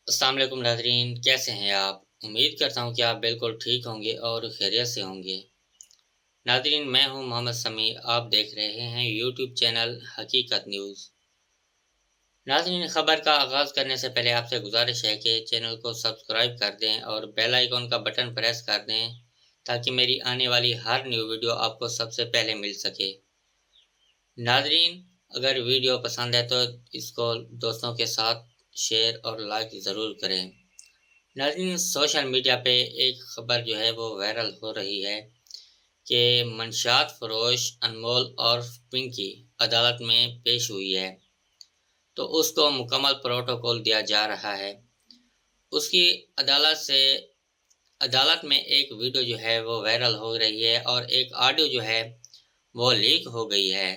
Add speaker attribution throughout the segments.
Speaker 1: अस्सलाम वालेकुम नाज़रीन, कैसे हैं आप? उम्मीद करता हूँ कि आप बिल्कुल ठीक होंगे और खैरियत से होंगे। नाज़रीन, मैं हूँ मोहम्मद समी, आप देख रहे हैं यूट्यूब चैनल हकीकत न्यूज़। नाज़रीन, खबर का आगाज़ करने से पहले आपसे गुजारिश है कि चैनल को सब्सक्राइब कर दें और बेल आइकॉन का बटन प्रेस कर दें ताकि मेरी आने वाली हर न्यू वीडियो आपको सबसे पहले मिल सके। नाज़रीन, अगर वीडियो पसंद है तो इसको दोस्तों के साथ शेयर और लाइक ज़रूर करें। नाज़रीन, सोशल मीडिया पे एक खबर जो है वो वायरल हो रही है कि मंशियात फरोश अनमोल और पिंकी अदालत में पेश हुई है, तो उसको मुकम्मल प्रोटोकॉल दिया जा रहा है। उसकी अदालत में एक वीडियो जो है वो वायरल हो रही है और एक ऑडियो जो है वो लीक हो गई है।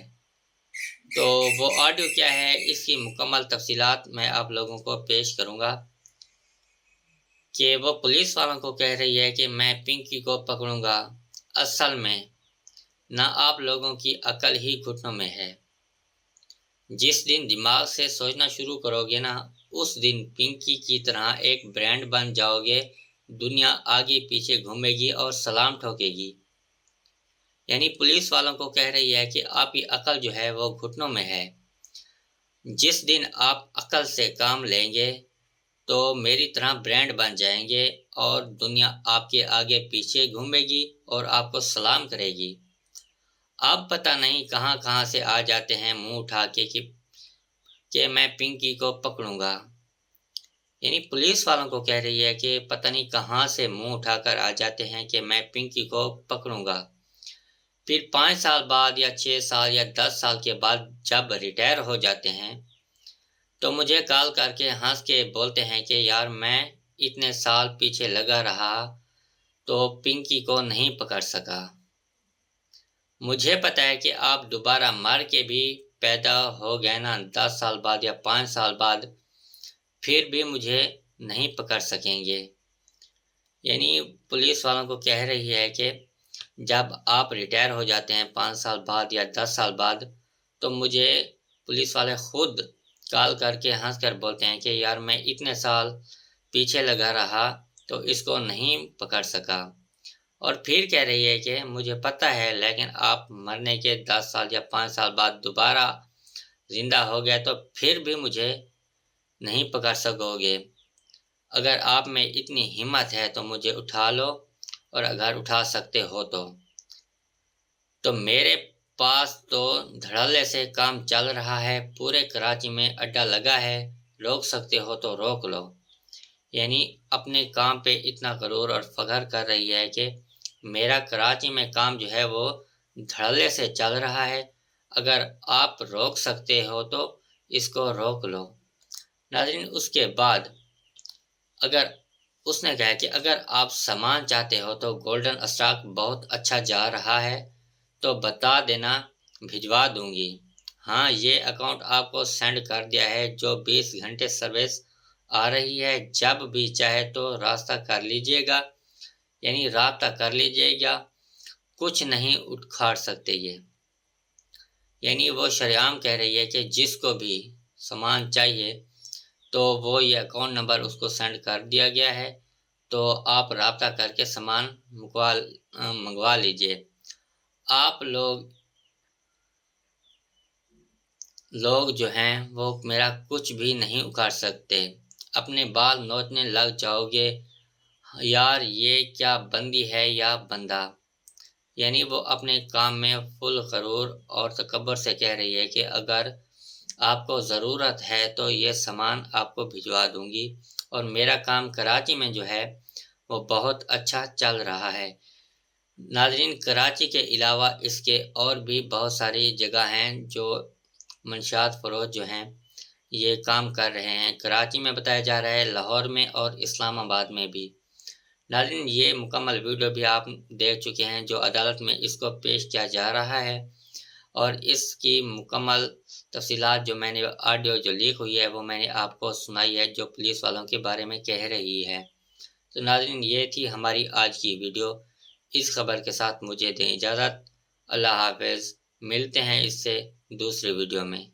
Speaker 1: तो वो ऑडियो क्या है, इसकी मुकम्मल तफसीलात मैं आप लोगों को पेश करूँगा कि वो पुलिस वालों को कह रही है कि मैं पिंकी को पकड़ूंगा। असल में ना आप लोगों की अकल ही घुटनों में है। जिस दिन दिमाग से सोचना शुरू करोगे ना, उस दिन पिंकी की तरह एक ब्रांड बन जाओगे। दुनिया आगे पीछे घूमेगी और सलाम ठोकेगी। यानी पुलिस वालों को कह रही है कि आपकी अकल जो है वो घुटनों में है। जिस दिन आप अकल से काम लेंगे तो मेरी तरह ब्रांड बन जाएंगे और दुनिया आपके आगे पीछे घूमेगी और आपको सलाम करेगी। आप पता नहीं कहां कहां से आ जाते हैं मुंह उठा के कि मैं पिंकी को पकड़ूंगा। यानी पुलिस वालों को कह रही है कि पता नहीं कहां से मुंह उठाकर आ जाते हैं कि मैं पिंकी को पकड़ूंगा। फिर 5 साल बाद या 6 साल या 10 साल के बाद जब रिटायर हो जाते हैं तो मुझे कॉल करके हंस के बोलते हैं कि यार मैं इतने साल पीछे लगा रहा तो पिंकी को नहीं पकड़ सका। मुझे पता है कि आप दोबारा मर के भी पैदा हो गए ना 10 साल बाद या 5 साल बाद, फिर भी मुझे नहीं पकड़ सकेंगे। यानी पुलिस वालों को कह रही है कि जब आप रिटायर हो जाते हैं 5 साल बाद या 10 साल बाद, तो मुझे पुलिस वाले खुद कॉल करके हंस कर बोलते हैं कि यार मैं इतने साल पीछे लगा रहा तो इसको नहीं पकड़ सका। और फिर कह रही है कि मुझे पता है लेकिन आप मरने के 10 साल या 5 साल बाद दोबारा जिंदा हो गए तो फिर भी मुझे नहीं पकड़ सकोगे। अगर आप में इतनी हिम्मत है तो मुझे उठा लो, और अगर उठा सकते हो तो मेरे पास तो धड़ल्ले से काम चल रहा है। पूरे कराची में अड्डा लगा है, रोक सकते हो तो रोक लो। यानी अपने काम पे इतना गरूर और फख्र कर रही है कि मेरा कराची में काम जो है वो धड़ल्ले से चल रहा है। अगर आप रोक सकते हो तो इसको रोक लो। नाज़रीन, उसके बाद अगर उसने कहा कि अगर आप सामान चाहते हो तो गोल्डन स्टॉक बहुत अच्छा जा रहा है तो बता देना, भिजवा दूंगी। हाँ, ये अकाउंट आपको सेंड कर दिया है जो 20 घंटे सर्विस आ रही है। जब भी चाहे तो रास्ता कर लीजिएगा, यानी राब्ता कर लीजिएगा, कुछ नहीं उखाड़ सकते ये। यानी वो शरेआम कह रही है कि जिसको भी सामान चाहिए तो वो ये अकाउंट नंबर उसको सेंड कर दिया गया है, तो आप राब्ता करके सामान मंगवा लीजिए। आप लोग जो हैं वो मेरा कुछ भी नहीं उखाड़ सकते। अपने बाल नोचने लग जाओगे। यार ये क्या बंदी है या बंदा। यानी वो अपने काम में फुल गरूर और तकब्बुर से कह रही है कि अगर आपको ज़रूरत है तो ये सामान आपको भिजवा दूंगी और मेरा काम कराची में जो है वो बहुत अच्छा चल रहा है। नाज़रीन, कराची के अलावा इसके और भी बहुत सारी जगह हैं जो मंशियात फरोश जो हैं ये काम कर रहे हैं। कराची में बताया जा रहा है, लाहौर में और इस्लामाबाद में भी। नाज़रीन, ये मुकम्मल वीडियो भी आप देख चुके हैं जो अदालत में इसको पेश किया जा रहा है, और इसकी मुकम्मल तफसीलात जो मैंने ऑडियो जो लीक हुई है वो मैंने आपको सुनाई है जो पुलिस वालों के बारे में कह रही है। तो नाज़रीन, ये थी हमारी आज की वीडियो। इस खबर के साथ मुझे दें इजाज़त। अल्लाह हाफ़िज़। मिलते हैं इससे दूसरे वीडियो में।